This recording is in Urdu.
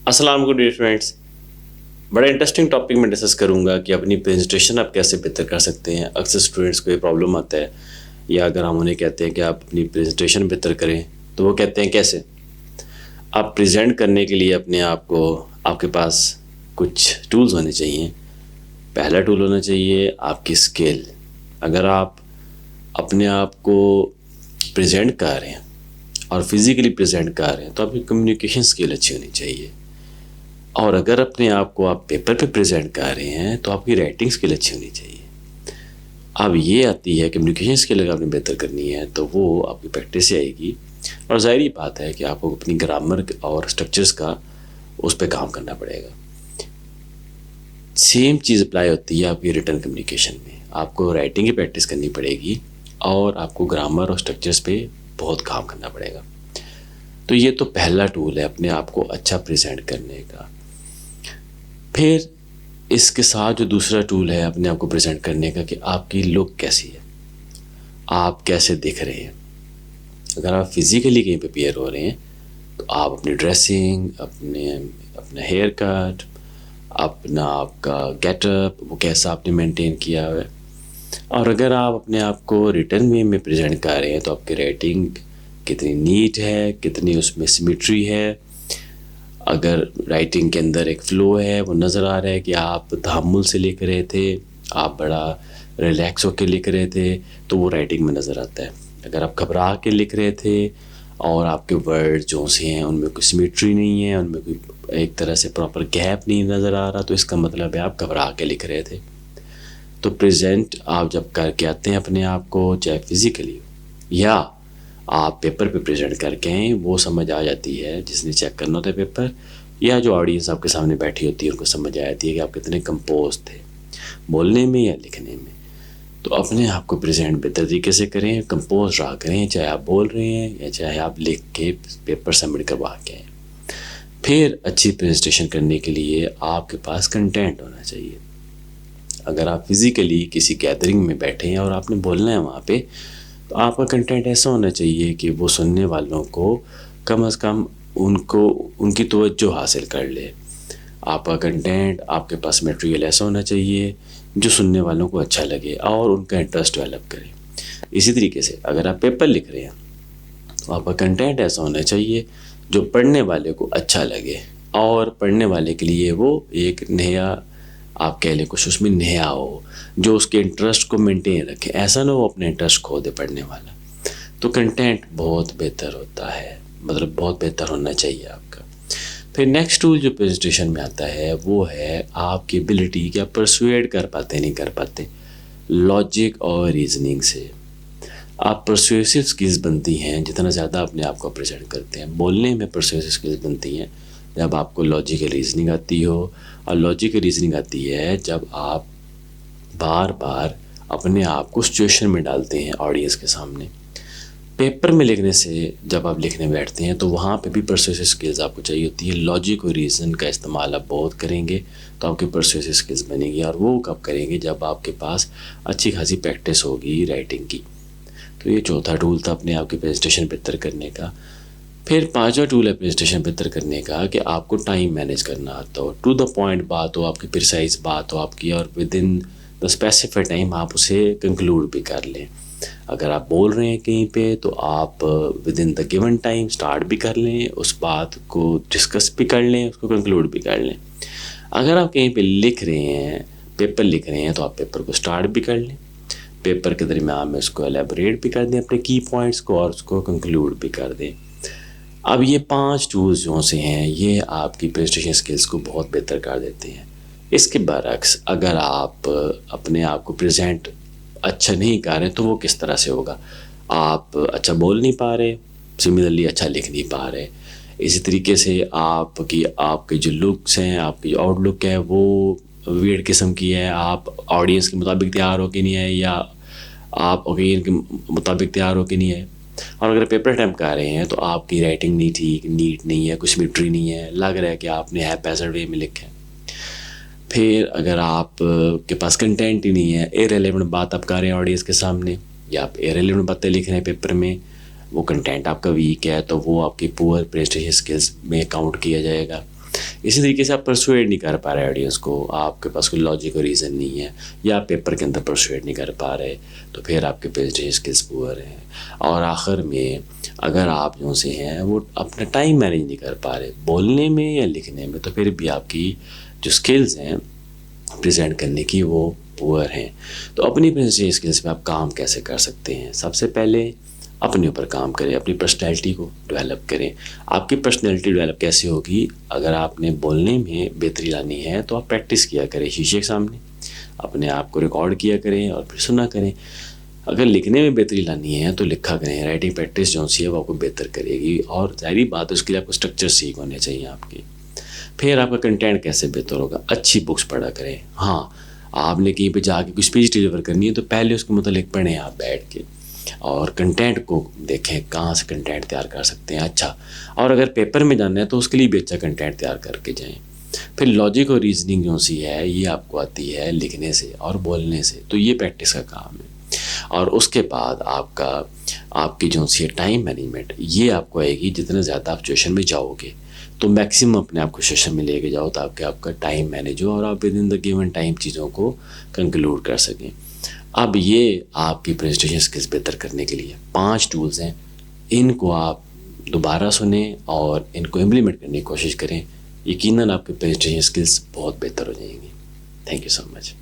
السلام علیکم ڈیئر فرینڈس. بڑا انٹرسٹنگ ٹاپک میں ڈسکس کروں گا کہ اپنی پریزنٹیشن آپ کیسے بہتر کر سکتے ہیں. اکثر اسٹوڈنٹس کو یہ پرابلم آتا ہے، یا اگر ہم انہیں کہتے ہیں کہ آپ اپنی پریزنٹیشن بہتر کریں تو وہ کہتے ہیں کیسے. آپ پریزنٹ کرنے کے لیے اپنے آپ کو، آپ کے پاس کچھ ٹولز ہونے چاہیے. پہلا ٹول ہونا چاہیے آپ کی اسکل. اگر آپ اپنے آپ کو پریزنٹ کر رہے ہیں اور فزیکلی پریزنٹ کر رہے ہیں تو آپ کی کمیونیکیشن اسکل اچھی ہونی چاہیے. اور اگر اپنے آپ کو آپ پیپر پہ پریزنٹ کر رہے ہیں تو آپ کی رائٹنگ اسکل اچھی ہونی چاہیے. اب یہ آتی ہے کمیونیکیشن اسکل اگر آپ نے بہتر کرنی ہے تو وہ آپ کی پریکٹس سے آئے گی. اور ظاہری بات ہے کہ آپ کو اپنی گرامر اور اسٹرکچرس کا اس پہ کام کرنا پڑے گا. سیم چیز اپلائی ہوتی ہے آپ کی ریٹن کمیونیکیشن میں. آپ کو رائٹنگ کی پریکٹس کرنی پڑے گی اور آپ کو گرامر اور اسٹرکچرس پہ بہت کام کرنا پڑے گا. تو یہ تو پہلا ٹول ہے اپنے آپ کو اچھا پریزنٹ کرنے کا. پھر اس کے ساتھ جو دوسرا ٹول ہے اپنے آپ کو پریزنٹ کرنے کا کہ آپ کی لک کیسی ہے، آپ کیسے دکھ رہے ہیں. اگر آپ فزیکلی کہیں پہ اپیئر ہو رہے ہیں تو آپ اپنی ڈریسنگ، اپنا ہیئر کٹ، اپنا آپ کا گیٹ اپ وہ کیسا آپ نے مینٹین کیا ہوا ہے. اور اگر آپ اپنے آپ کو ریٹن وے میں پریزنٹ کر رہے ہیں تو آپ کی رائٹنگ کتنی نیٹ ہے، کتنی اس میں سمیٹری ہے. اگر رائٹنگ کے اندر ایک فلو ہے وہ نظر آ رہا ہے کہ آپ تحمل سے لکھ رہے تھے، آپ بڑا ریلیکس ہو کے لکھ رہے تھے تو وہ رائٹنگ میں نظر آتا ہے. اگر آپ گھبرا کے لکھ رہے تھے اور آپ کے ورڈ جو سے ہیں ان میں کوئی سمیٹری نہیں ہے، ان میں کوئی ایک طرح سے پراپر گیپ نہیں نظر آ رہا، تو اس کا مطلب ہے آپ گھبرا کے لکھ رہے تھے. تو پریزنٹ آپ جب کر کے آتے ہیں اپنے آپ کو، چاہے فزیکلی یا آپ پیپر پہ پریزنٹ کر کے ہیں، وہ سمجھ آ جاتی ہے جس نے چیک کرنا ہوتا ہے پیپر، یا جو آڈینس آپ کے سامنے بیٹھی ہوتی ہے ان کو سمجھ آ جاتی ہے کہ آپ کتنے کمپوز تھے بولنے میں یا لکھنے میں. تو اپنے آپ کو پریزنٹ بہتر طریقے سے کریں، کمپوز رہا کریں، چاہے آپ بول رہے ہیں یا چاہے آپ لکھ کے پیپر سبمٹ کروا کے ہیں. پھر اچھی پریزنٹیشن کرنے کے لیے آپ کے پاس کنٹینٹ ہونا چاہیے. اگر آپ فزیکلی کسی گیدرنگ میں بیٹھے ہیں اور آپ نے بولنا ہے وہاں پہ، تو آپ کا کنٹینٹ ایسا ہونا چاہیے کہ وہ سننے والوں کو کم از کم ان کی توجہ حاصل کر لے. آپ کا کنٹینٹ، آپ کے پاس میٹیریل ایسا ہونا چاہیے جو سننے والوں کو اچھا لگے اور ان کا انٹرسٹ ڈیولپ کرے. اسی طریقے سے اگر آپ پیپر لکھ رہے ہیں تو آپ کا کنٹینٹ ایسا ہونا چاہیے جو پڑھنے والے کو اچھا لگے اور پڑھنے والے کے لیے وہ ایک نیا، آپ کہہ لیں کچھ اس میں نیا ہو، جو اس کے انٹرسٹ کو مینٹین رکھے. ایسا نہ ہو اپنے انٹرسٹ کھو دے پڑھنے والا. تو کنٹینٹ بہت بہتر ہوتا ہے، مطلب بہت بہتر ہونا چاہیے آپ کا. پھر نیکسٹ ٹول جو پریزنٹیشن میں آتا ہے وہ ہے آپ کی ایبلٹی کہ آپ پرسویڈ کر پاتے نہیں کر پاتے لاجک اور ریزننگ سے. آپ پرسویسو اسکلز بنتی ہیں جتنا زیادہ اپنے آپ کو پریزنٹ کرتے ہیں. بولنے میں پرسویسو اسکلز بنتی ہیں جب آپ کو لاجیکل ریزننگ آتی ہو، اور لاجیکل ریزننگ آتی ہے جب آپ بار بار اپنے آپ کو سچویشن میں ڈالتے ہیں آڈینس کے سامنے. پیپر میں لکھنے سے جب آپ لکھنے بیٹھتے ہیں تو وہاں پہ بھی پرسویسو اسکلز آپ کو چاہیے ہوتی ہے. لاجک اور ریزن کا استعمال آپ بہت کریں گے تو آپ کی پرسویسو اسکلز بنے گی، اور وہ کب کریں گے جب آپ کے پاس اچھی خاصی پریکٹس ہوگی رائٹنگ کی. تو یہ چوتھا ٹول تھا اپنے آپ کی پریزنٹیشن بہتر کرنے کا. پھر پانچواں ٹول ہے پریزنٹیشن بہتر کرنے کا کہ آپ کو ٹائم مینیج کرنا آتا ہو، ٹو دا پوائنٹ بات ہو، آپ کی پریسائز بات ہو آپ کی، اور with in the specify time آپ اسے کنکلوڈ بھی کر لیں. اگر آپ بول رہے ہیں کہیں پہ تو آپ with in the given time start بھی کر لیں، اس بات کو ڈسکس بھی کر لیں، اس کو کنکلوڈ بھی کر لیں. اگر آپ کہیں پہ لکھ رہے ہیں، پیپر لکھ رہے ہیں، تو آپ پیپر کو اسٹارٹ بھی کر لیں، پیپر کے درمیان میں اس کو ایلیبوریٹ بھی کر دیں اپنے کی پوائنٹس کو، اور اس کو کنکلوڈ بھی کر دیں. اب یہ 5 ٹولز جو سے ہیں یہ آپ کی پریزنٹیشن اسکلز کو بہت بہتر کر دیتے ہیں. اس کے برعکس اگر آپ اپنے آپ کو پریزنٹ اچھا نہیں کر رہے تو وہ کس طرح سے ہوگا؟ آپ اچھا بول نہیں پا رہے، سملرلی اچھا لکھ نہیں پا رہے. اسی طریقے سے آپ کے جو لکس ہیں، آپ کی جو آؤٹ لک ہے وہ ویئرڈ قسم کی ہے، آپ آڈینس کے مطابق تیار ہو کے نہیں ہے، یا آپ اوکیزن کے مطابق تیار ہو کے نہیں ہے. اور اگر پیپر اٹیمپٹ کر رہے ہیں تو آپ کی رائٹنگ نہیں ٹھیک، نیٹ نہیں ہے، کچھ سمیٹری نہیں ہے، لگ رہا ہے کہ آپ نے ہیپیزرڈ وے میں لکھا ہے. پھر اگر آپ کے پاس کنٹینٹ ہی نہیں ہے، ایریلیونٹ بات آپ کر رہے ہیں آڈینس کے سامنے، یا آپ ایریلیونٹ باتیں لکھ رہے ہیں پیپر میں، وہ کنٹینٹ آپ کا ویک ہے، تو وہ آپ کی پور پریزنٹیشن اسکلز میں کاؤنٹ کیا جائے گا. اسی طریقے سے آپ پرسویڈ نہیں کر پا رہے آڈینس کو، آپ کے پاس کوئی لاجک اور ریزن نہیں ہے، یا آپ پیپر کے اندر پرسویڈ نہیں کر پا رہے، تو پھر آپ کے پریزنٹیشن اسکلس پور ہیں. اور آخر میں اگر آپ جو سے ہیں وہ اپنا ٹائم مینیج نہیں کر پا رہے بولنے میں یا لکھنے میں، تو پھر بھی آپ کی جو اسکلز ہیں پریزنٹ کرنے کی وہ پور ہیں. تو اپنی پریزنٹیشن اسکلس پہ آپ کام کیسے کر سکتے ہیں؟ سب سے پہلے اپنے اوپر کام کریں، اپنی پرسنالٹی کو ڈیولپ کریں. آپ کی پرسنالٹی ڈیولپ کیسے ہوگی؟ اگر آپ نے بولنے میں بہتری لانی ہے تو آپ پریکٹس کیا کریں شیشے کے سامنے، اپنے آپ کو ریکارڈ کیا کریں اور پھر سنا کریں. اگر لکھنے میں بہتری لانی ہے تو لکھا کریں، رائٹنگ پریکٹس جو سی ہے وہ آپ کو بہتر کرے گی. اور ظاہری بات ہے اس کے لیے آپ کو اسٹرکچر سیکھ ہونے چاہیے آپ کے. پھر آپ کا کنٹینٹ کیسے بہتر ہوگا؟ اچھی بکس پڑھا کریں. ہاں، آپ نے کہیں پہ جا کے کچھ اسپیچ ڈلیور کرنی ہے تو پہلے اس کے متعلق پڑھیں آپ بیٹھ کے، اور کنٹینٹ کو دیکھیں کہاں سے کنٹینٹ تیار کر سکتے ہیں اچھا. اور اگر پیپر میں جانا ہے تو اس کے لیے بھی اچھا کنٹینٹ تیار کر کے جائیں. پھر لاجک اور ریزننگ جو سی ہے یہ آپ کو آتی ہے لکھنے سے اور بولنے سے، تو یہ پریکٹس کا کام ہے. اور اس کے بعد آپ کی جو سی ہے ٹائم مینجمنٹ یہ آپ کو آئے گی. جتنا زیادہ آپ سچویشن میں جاؤ گے تو میکسیمم اپنے آپ کو سچویشن میں لے کے جاؤ تاکہ آپ کا ٹائم مینیج ہو اور آپ with in the given time چیزوں کو کنکلوڈ کر سکیں. اب یہ آپ کی پریزنٹیشن اسکلس بہتر کرنے کے لیے 5 ٹولز ہیں. ان کو آپ دوبارہ سنیں اور ان کو امپلیمنٹ کرنے کی کوشش کریں. یقیناً آپ کی پریزنٹیشن اسکلس بہت بہتر ہو جائیں گی. Thank you so much.